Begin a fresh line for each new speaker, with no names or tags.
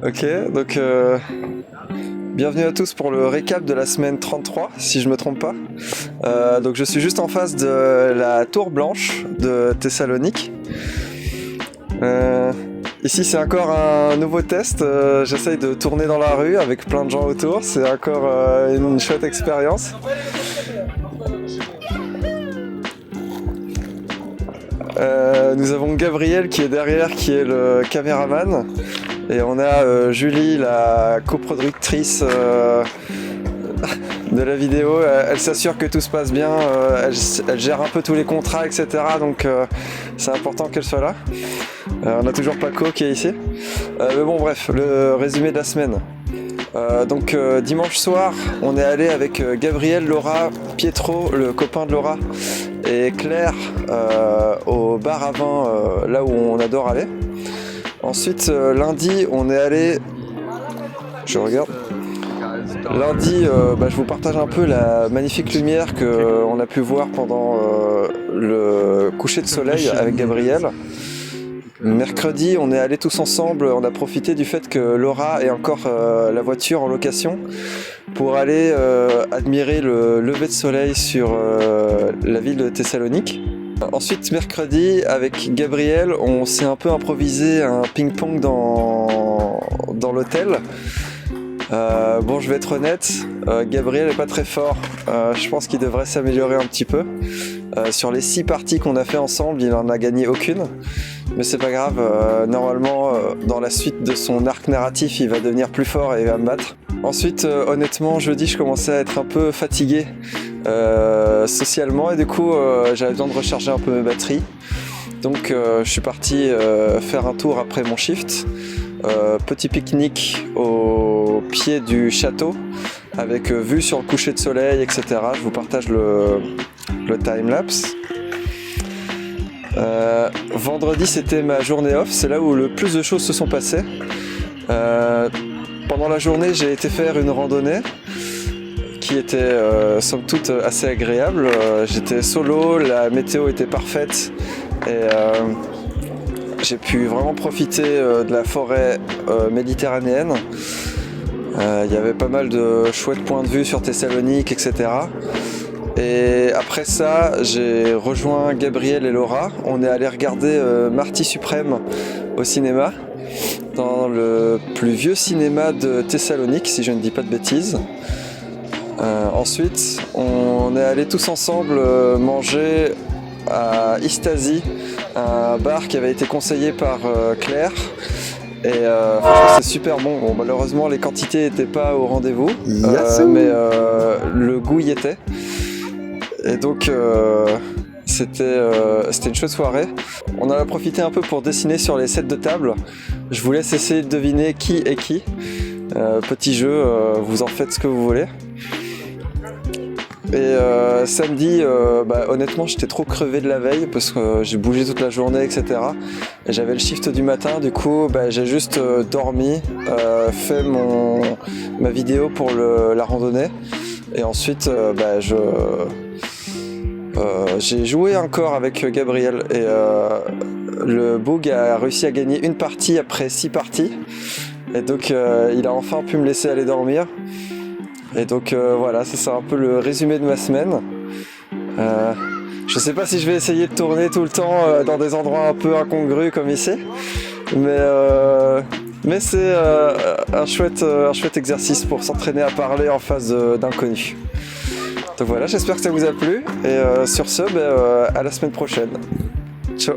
Ok, donc bienvenue à tous pour le récap de la semaine 33, si je me trompe pas. Donc je suis juste en face de la Tour Blanche de Thessalonique. Ici c'est encore un nouveau test, j'essaye de tourner dans la rue avec plein de gens autour, c'est encore une chouette expérience. Nous avons Gabriel qui est derrière, qui est le caméraman. Et on a Julie, la coproductrice de la vidéo. Elle s'assure que tout se passe bien, elle gère un peu tous les contrats, etc. Donc c'est important qu'elle soit là. On a toujours Paco qui est ici. Mais bon, bref, le résumé de la semaine. Donc dimanche soir, on est allé avec Gabriel, Laura, Pietro, le copain de Laura, et Claire au bar à vin, là où on adore aller. Ensuite, lundi, on est allé... Je regarde. Lundi, je vous partage un peu la magnifique lumière qu'on a pu voir pendant le coucher de soleil avec Gabriel. Mercredi, on est allés tous ensemble, on a profité du fait que Laura ait encore la voiture en location pour aller admirer le lever de soleil sur la ville de Thessalonique. Ensuite, mercredi, avec Gabriel, on s'est un peu improvisé un ping-pong dans l'hôtel. Bon, je vais être honnête, Gabriel est pas très fort. Je pense qu'il devrait s'améliorer un petit peu. Sur les 6 parties qu'on a fait ensemble, il en a gagné aucune. Mais c'est pas grave, normalement, dans la suite de son arc narratif, il va devenir plus fort et il va me battre. Ensuite, honnêtement, jeudi, je commençais à être un peu fatigué socialement et du coup, j'avais besoin de recharger un peu mes batteries. Donc, je suis parti faire un tour après mon shift. Petit pique-nique au pied du château avec vue sur le coucher de soleil, etc. Je vous partage le time-lapse. Vendredi, c'était ma journée off, c'est là où le plus de choses se sont passées. Pendant la journée, j'ai été faire une randonnée qui était somme toute assez agréable. J'étais solo, la météo était parfaite et j'ai pu vraiment profiter de la forêt méditerranéenne. Il y avait pas mal de chouettes points de vue sur Thessalonique, etc. Et après ça, j'ai rejoint Gabriel et Laura. On est allé regarder Marty Suprême au cinéma, dans le plus vieux cinéma de Thessalonique, si je ne dis pas de bêtises. Ensuite, on est allé tous ensemble manger à Istasi, un bar qui avait été conseillé par Claire. Et franchement, c'est super bon. Bon, malheureusement, les quantités n'étaient pas au rendez-vous, mais le goût y était. Et donc c'était une chouette soirée. On en a profité un peu pour dessiner sur les sets de table. Je vous laisse essayer de deviner qui est qui. Petit jeu, vous en faites ce que vous voulez. Et samedi, honnêtement, j'étais trop crevé de la veille parce que j'ai bougé toute la journée, etc. Et j'avais le shift du matin, du coup, j'ai juste dormi, fait ma vidéo pour la randonnée. Et ensuite, j'ai joué encore avec Gabriel et le Boog a réussi à gagner une partie après 6 parties. Et donc, il a enfin pu me laisser aller dormir. Et donc voilà, c'est un peu le résumé de ma semaine. Je sais pas si je vais essayer de tourner tout le temps dans des endroits un peu incongrus comme ici, mais c'est un chouette exercice pour s'entraîner à parler en face d'inconnus. Donc voilà, j'espère que ça vous a plu et sur ce, à la semaine prochaine. Ciao.